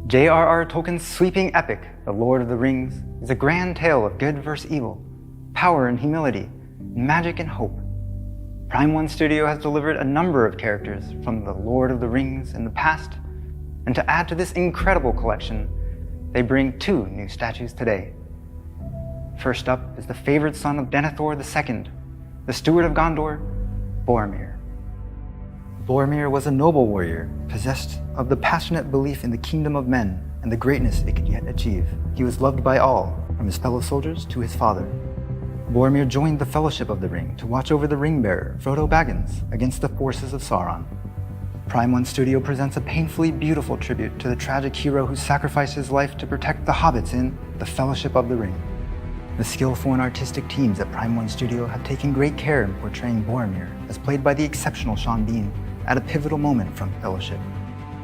J.R.R. Tolkien's sweeping epic, The Lord of the Rings, is a grand tale of good versus evil, power and humility, magic and hope. Prime One Studio has delivered a number of characters from The Lord of the Rings in the past, and to add to this incredible collection, they bring 2 new statues today. First up is the favored son of Denethor II, the steward of Gondor, Boromir. Boromir was a noble warrior, possessed of the passionate belief in the kingdom of men and the greatness it could yet achieve. He was loved by all, from his fellow soldiers to his father. Boromir joined the Fellowship of the Ring to watch over the ring-bearer, Frodo Baggins, against the forces of Sauron. Prime One Studio presents a painfully beautiful tribute to the tragic hero who sacrificed his life to protect the hobbits in The Fellowship of the Ring. The skillful and artistic teams at Prime One Studio have taken great care in portraying Boromir, as played by the exceptional Sean Bean, at a pivotal moment from Fellowship.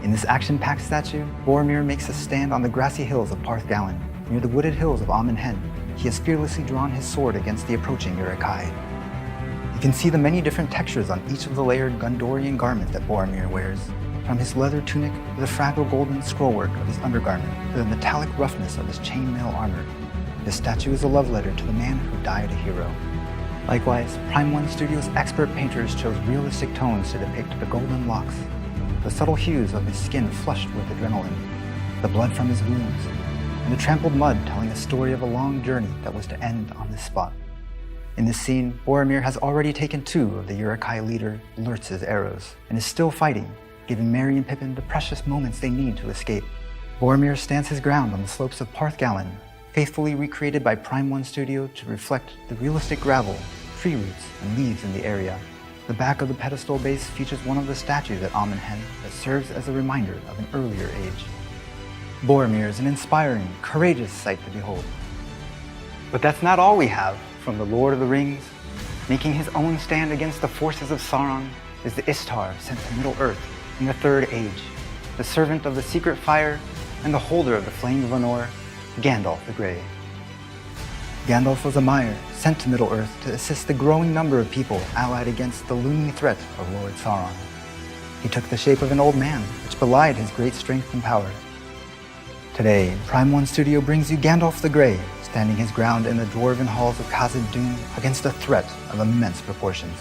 In this action-packed statue, Boromir makes a stand on the grassy hills of Parth Galen, near the wooded hills of Amon Hen. He has fearlessly drawn his sword against the approaching Uruk-hai. You can see the many different textures on each of the layered Gondorian garment that Boromir wears, from his leather tunic to the fragile golden scrollwork of his undergarment to the metallic roughness of his chainmail armor. This statue is a love letter to the man who died a hero. Likewise, Prime One Studio's expert painters chose realistic tones to depict the golden locks, the subtle hues of his skin flushed with adrenaline, the blood from his wounds, and the trampled mud telling a story of a long journey that was to end on this spot. In this scene, Boromir has already taken 2 of the Uruk-hai leader Lurtz's arrows, and is still fighting, giving Merry and Pippin the precious moments they need to escape. Boromir stands his ground on the slopes of Parth Galen, faithfully recreated by Prime One Studio to reflect the realistic gravel, tree roots, and leaves in the area. The back of the pedestal base features one of the statues at Amon Hen that serves as a reminder of an earlier age. Boromir is an inspiring, courageous sight to behold. But that's not all we have from The Lord of the Rings. Making his own stand against the forces of Sauron is the Istar sent to Middle-earth in the Third Age, the servant of the secret fire and the holder of the Flame of Lenore, Gandalf the Grey. Gandalf was a Mire sent to Middle-earth to assist the growing number of people allied against the looming threat of Lord Sauron. He took the shape of an old man, which belied his great strength and power. Today, Prime One Studio brings you Gandalf the Grey, standing his ground in the dwarven halls of Khazad-dûm against a threat of immense proportions.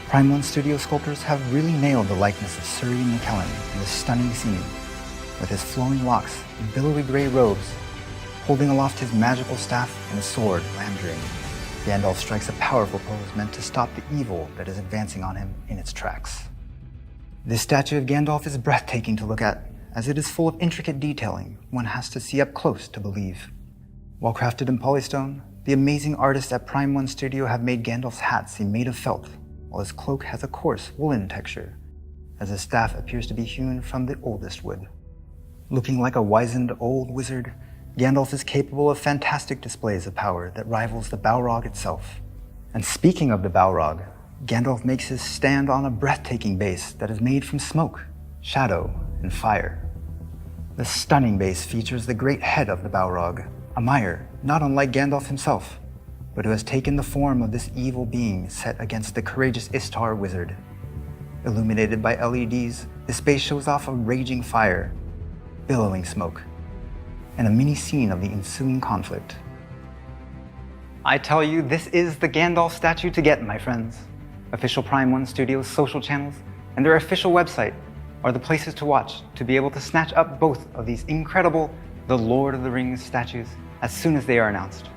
Prime One Studio sculptors have really nailed the likeness of Suri McKellen in this stunning scene, with his flowing locks and billowy gray robes, holding aloft his magical staff and his sword lamdering. Gandalf strikes a powerful pose meant to stop the evil that is advancing on him in its tracks. This statue of Gandalf is breathtaking to look at, as it is full of intricate detailing one has to see up close to believe. While crafted in polystone, the amazing artists at Prime One Studio have made Gandalf's hat seem made of felt, while his cloak has a coarse woolen texture, as his staff appears to be hewn from the oldest wood. Looking like a wizened old wizard, Gandalf is capable of fantastic displays of power that rivals the Balrog itself. And speaking of the Balrog, Gandalf makes his stand on a breathtaking base that is made from smoke, shadow, and fire. The stunning base features the great head of the Balrog, a Mire not unlike Gandalf himself, but who has taken the form of this evil being set against the courageous Istar wizard. Illuminated by LEDs, this base shows off a raging fire, billowing smoke, and a mini scene of the ensuing conflict. I tell you, this is the Gandalf statue to get, my friends. Official Prime One Studios social channels and their official website are the places to watch to be able to snatch up both of these incredible The Lord of the Rings statues as soon as they are announced.